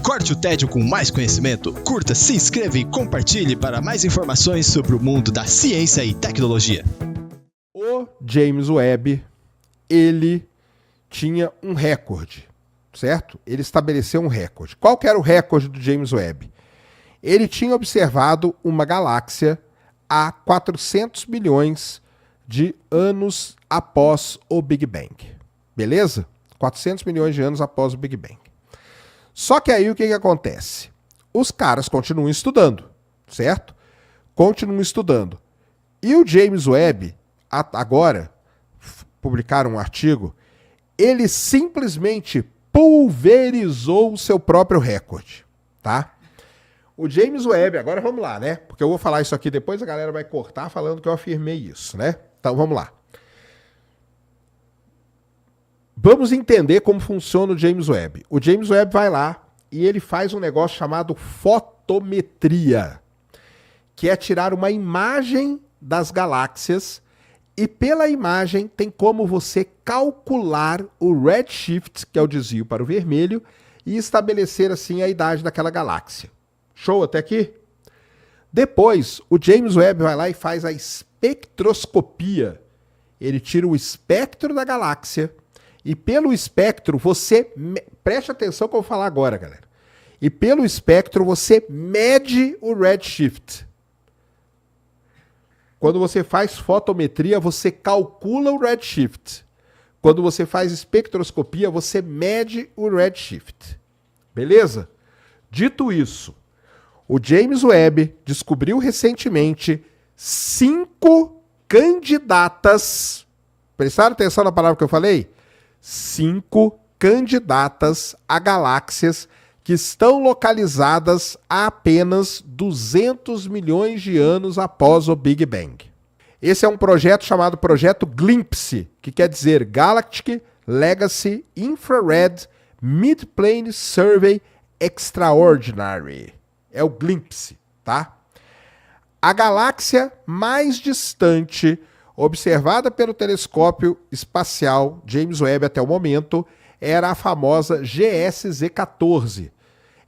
Corte o tédio com mais conhecimento. Curta, se inscreva e compartilhe para mais informações sobre o mundo da ciência e tecnologia. O James Webb, ele tinha um recorde, certo? Ele estabeleceu um recorde. Qual que era o recorde do James Webb? Ele tinha observado uma galáxia há 400 milhões de anos após o Big Bang. Beleza? 400 milhões de anos após o Big Bang. Só que aí o que acontece? Os caras continuam estudando, certo? Continuam estudando. E o James Webb, agora, publicaram um artigo, ele simplesmente pulverizou o seu próprio recorde, tá? O James Webb, agora vamos lá, né? Porque eu vou falar isso aqui depois, a galera vai cortar falando que eu afirmei isso, né? Então vamos lá. Vamos entender como funciona o James Webb. O James Webb vai lá e ele faz um negócio chamado fotometria, que é tirar uma imagem das galáxias e pela imagem tem como você calcular o redshift, que é o desvio para o vermelho, e estabelecer assim a idade daquela galáxia. Show até aqui? Depois, o James Webb vai lá e faz a espectroscopia. Ele tira o espectro da galáxia e pelo espectro você... Preste atenção que eu vou falar agora, galera. E pelo espectro você mede o redshift. Quando você faz fotometria, você calcula o redshift. Quando você faz espectroscopia, você mede o redshift. Beleza? Dito isso, o James Webb descobriu recentemente 5 candidatas. Prestaram atenção na palavra que eu falei? 5 candidatas a galáxias que estão localizadas a apenas 200 milhões de anos após o Big Bang. Esse é um projeto chamado Projeto GLIMPSE, que quer dizer Galactic Legacy Infrared Mid-Plane Survey Extraordinary. É o GLIMPSE, tá? A galáxia mais distante observada pelo telescópio espacial James Webb até o momento era a famosa GSZ-14.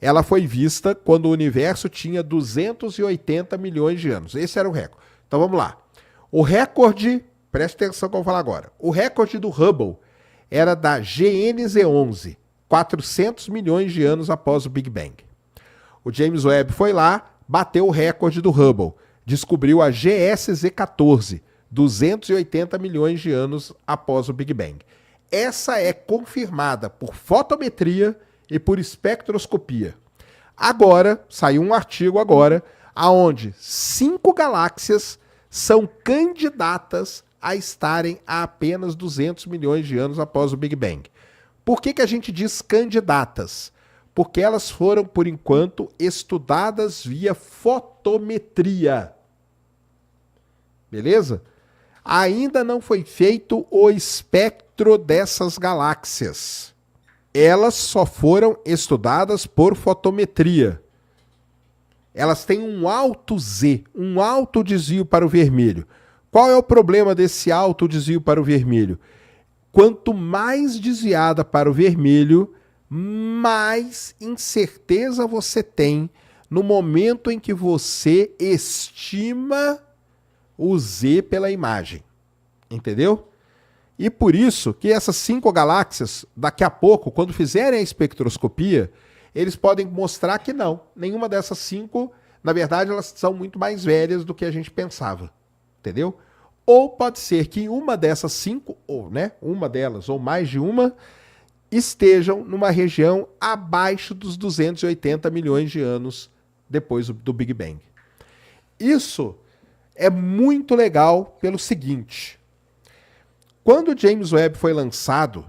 Ela foi vista quando o universo tinha 280 milhões de anos. Esse era o recorde. Então vamos lá. O recorde, preste atenção que eu vou falar agora. O recorde do Hubble era da GNZ-11, 400 milhões de anos após o Big Bang. O James Webb foi lá, bateu o recorde do Hubble, descobriu a GSZ-14, 280 milhões de anos após o Big Bang. Essa é confirmada por fotometria e por espectroscopia. Agora, saiu um artigo agora, aonde 5 galáxias são candidatas a estarem a apenas 200 milhões de anos após o Big Bang. Por que a gente diz candidatas? Porque elas foram, por enquanto, estudadas via fotometria. Beleza? Ainda não foi feito o espectro dessas galáxias. Elas só foram estudadas por fotometria. Elas têm um alto Z, um alto desvio para o vermelho. Qual é o problema desse alto desvio para o vermelho? Quanto mais desviada para o vermelho, mais incerteza você tem no momento em que você estima o Z pela imagem. Entendeu? E por isso que essas 5 galáxias, daqui a pouco, quando fizerem a espectroscopia, eles podem mostrar que não. Nenhuma dessas 5, na verdade, elas são muito mais velhas do que a gente pensava. Entendeu? Ou pode ser que uma dessas 5, ou né, uma delas, ou mais de uma, estejam numa região abaixo dos 280 milhões de anos depois do Big Bang. Isso é muito legal pelo seguinte: quando o James Webb foi lançado,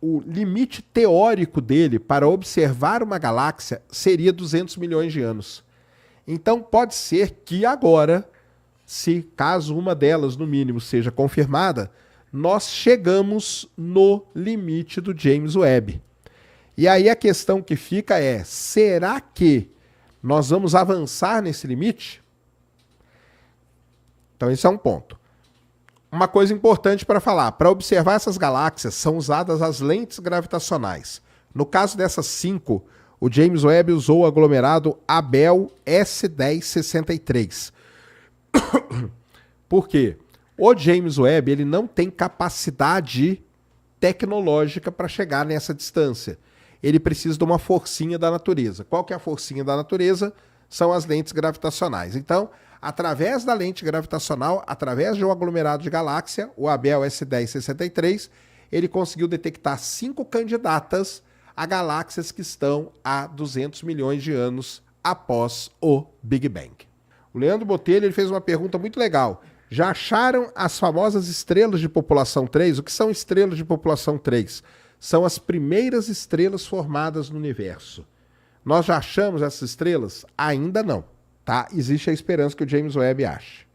o limite teórico dele para observar uma galáxia seria 200 milhões de anos. Então pode ser que agora, se caso uma delas no mínimo seja confirmada, nós chegamos no limite do James Webb. E aí a questão que fica é, será que nós vamos avançar nesse limite? Então esse é um ponto. Uma coisa importante para falar, para observar essas galáxias são usadas as lentes gravitacionais. No caso dessas 5, O James Webb usou o aglomerado Abell S1063. Por quê? O James Webb ele não tem capacidade tecnológica para chegar nessa distância. Ele precisa de uma forcinha da natureza. Qual que é a forcinha da natureza? São as lentes gravitacionais. Então, através da lente gravitacional, através de um aglomerado de galáxia, o Abell S1063, ele conseguiu detectar 5 candidatas a galáxias que estão a 200 milhões de anos após o Big Bang. O Leandro Botelho ele fez uma pergunta muito legal. Já acharam as famosas estrelas de população 3? O que são estrelas de população 3? São as primeiras estrelas formadas no universo. Nós já achamos essas estrelas? Ainda não, tá? Existe a esperança que o James Webb ache.